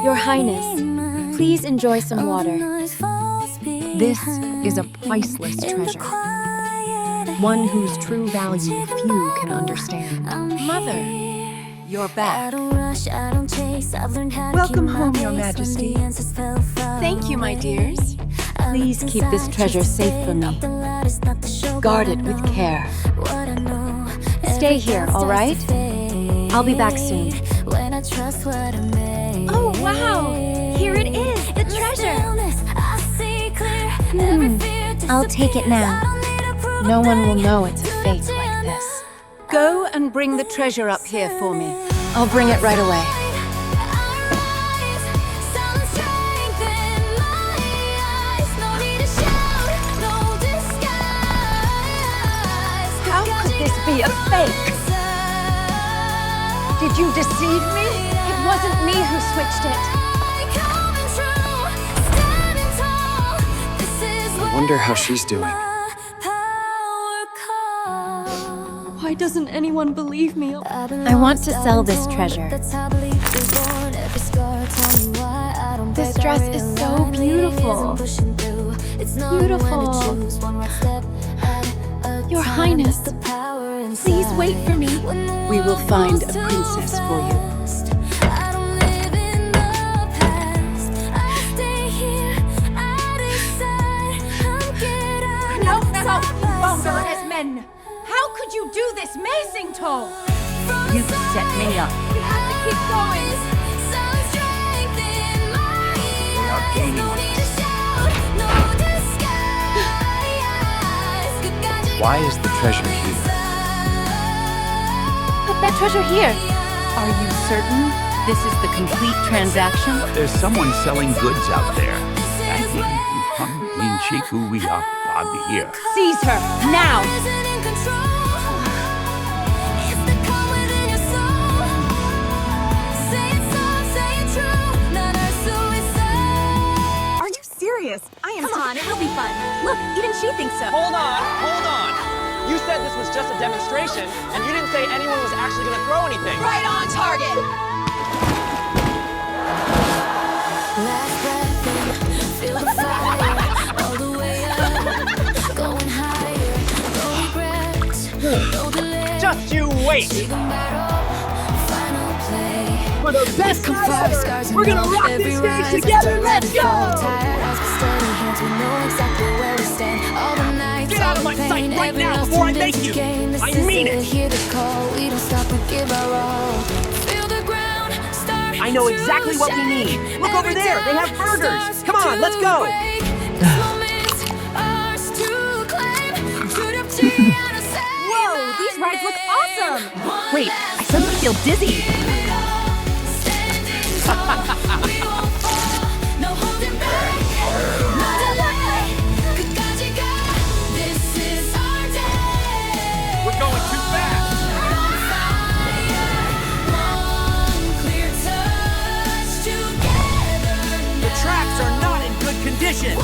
Your Highness, please enjoy some water. This is a priceless treasure. One whose true value few can understand. Mother, you're back. Welcome home, Your Majesty. Thank you, my dears. Please keep this treasure safe for me. Guard it with care. Stay here, all right? I'll be back soon. Oh, wow! Here it is, the treasure! I'll take it now. No one will know it's a fate like this. Go and bring the treasure up here for me. I'll bring it right away. How could this be a fake? Did you deceive me? It wasn't me who switched it. I wonder how she's doing. Why doesn't anyone believe me? I want to sell this treasure. This dress is so beautiful. Beautiful. Your Highness, please wait for me. We will find a princess for you. No, longer as men. How could you do this, Macing Toll? You set me up. We have to keep going. We are gaining on us. Why is the treasure here? Put that treasure here. Are you certain this is the complete transaction? There's someone selling goods out there. Here. Seize her, now! Are you serious? Come on, it will be fun. Look, even she thinks so. Hold on. You said this was just a demonstration, and you didn't say anyone was actually going to throw anything. Right on target! Just you wait! For the best ever! We're gonna rock this stage together! Let's go! Get out of my sight right now before I make you! I mean it! I know exactly what we need! Look over there! They have burgers! Come on, let's go! Whoa, these rides look awesome! Wait, I suddenly feel dizzy. We're going too fast! The tracks are not in good condition!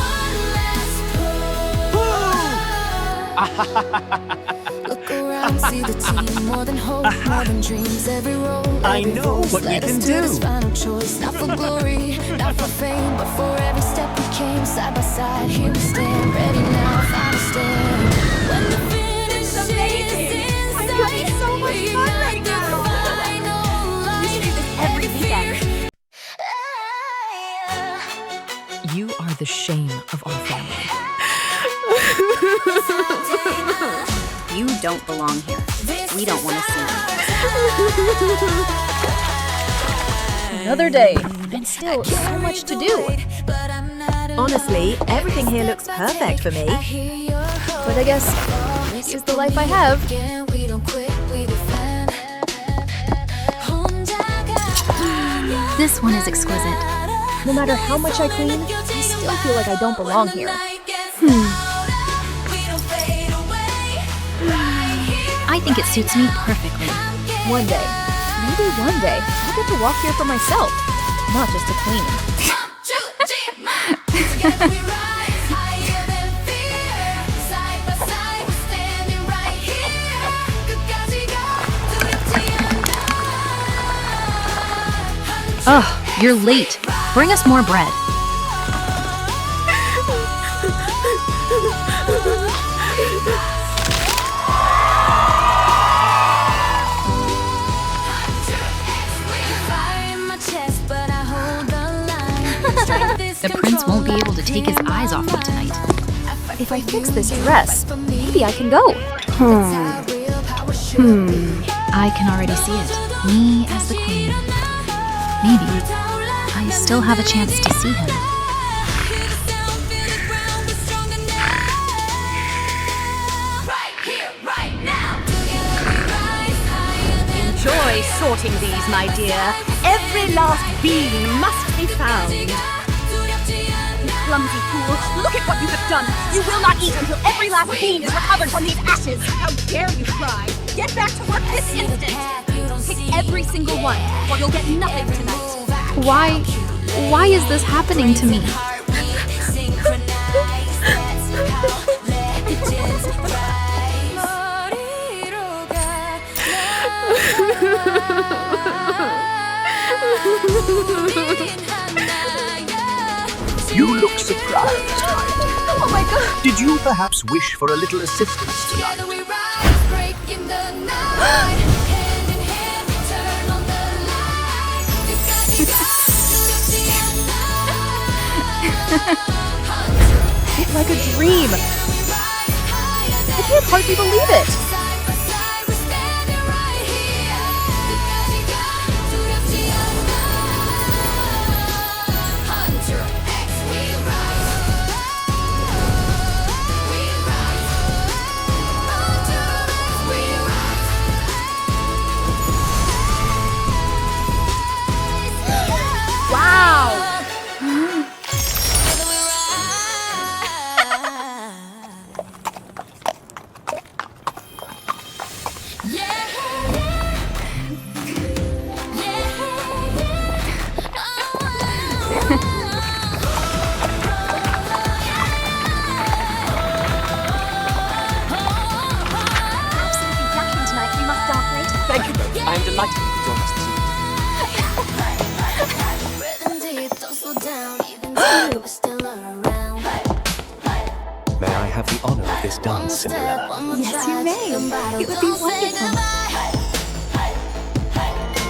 Look around, see the team, more than hope, more than dreams, every road, I know what we can do. Final choice, not for glory, not for fame, but for every step we came, side by side, here we stand, ready now, final stand. When the finish is in sight, so much fun right now. We should do this every weekend. You are the shame of our family. You don't belong here. We don't want to see you. Another day, and still so much to do. Honestly, everything here looks perfect for me. But I guess this is the life I have. This one is exquisite. No matter how much I clean, I still feel like I don't belong here. I think it suits me perfectly. One day, maybe one day, I'll get to walk here for myself, not just to clean. Ugh, you're late. Bring us more bread. The prince won't be able to take his eyes off me tonight. If I fix this dress, maybe I can go. I can already see it. Me as the queen. Maybe I still have a chance to see him. Enjoy sorting these, my dear. Every last bean must be found. You clumsy fool. Look at what you have done. You will not eat until every last bean is recovered from these ashes. How dare you try? Get back to work this instant. Pick every single one, or you'll get nothing tonight. Why is this happening to me? You look surprised. Oh my god! Did you perhaps wish for a little assistance tonight? It's like a dream. I can't hardly believe it. Thank you both. I am delighted you could join us this evening. May I have the honor of this dance, Cinderella? Yes, you may. It would be wonderful.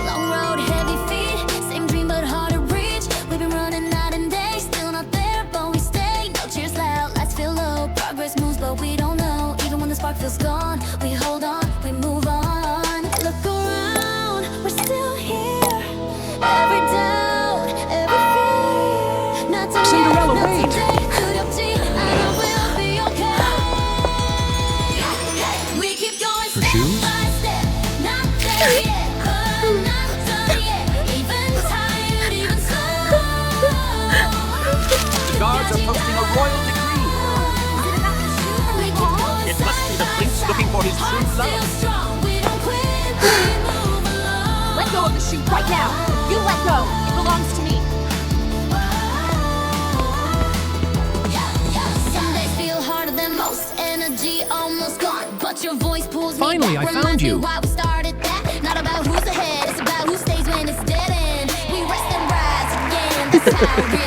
Long road, heavy feet, same dream but hard to reach. We've been running night and day, still not there, but we stay. No cheers loud, lights feel low. Progress moves, but we don't know. Even when the spark feels gone, we hold on, we move on. Look around, we're still here. Every doubt, every fear. Not today, Cinderella, not wait. today. I know we'll be okay. We keep going For step shoes? by step. Not there yet, but I'm not done yet. Even tired, even slow. The guards are posting a royal decree. It must be the prince looking for his true love. Let go of the shoe right now! You let go! It belongs to me! Some days feel harder than most, energy almost gone, but your voice pulls me Finally, back. I found Reminds me you. why we started that. Not about who's ahead, it's about who stays when it's dead end. We rest and rise again. That's how we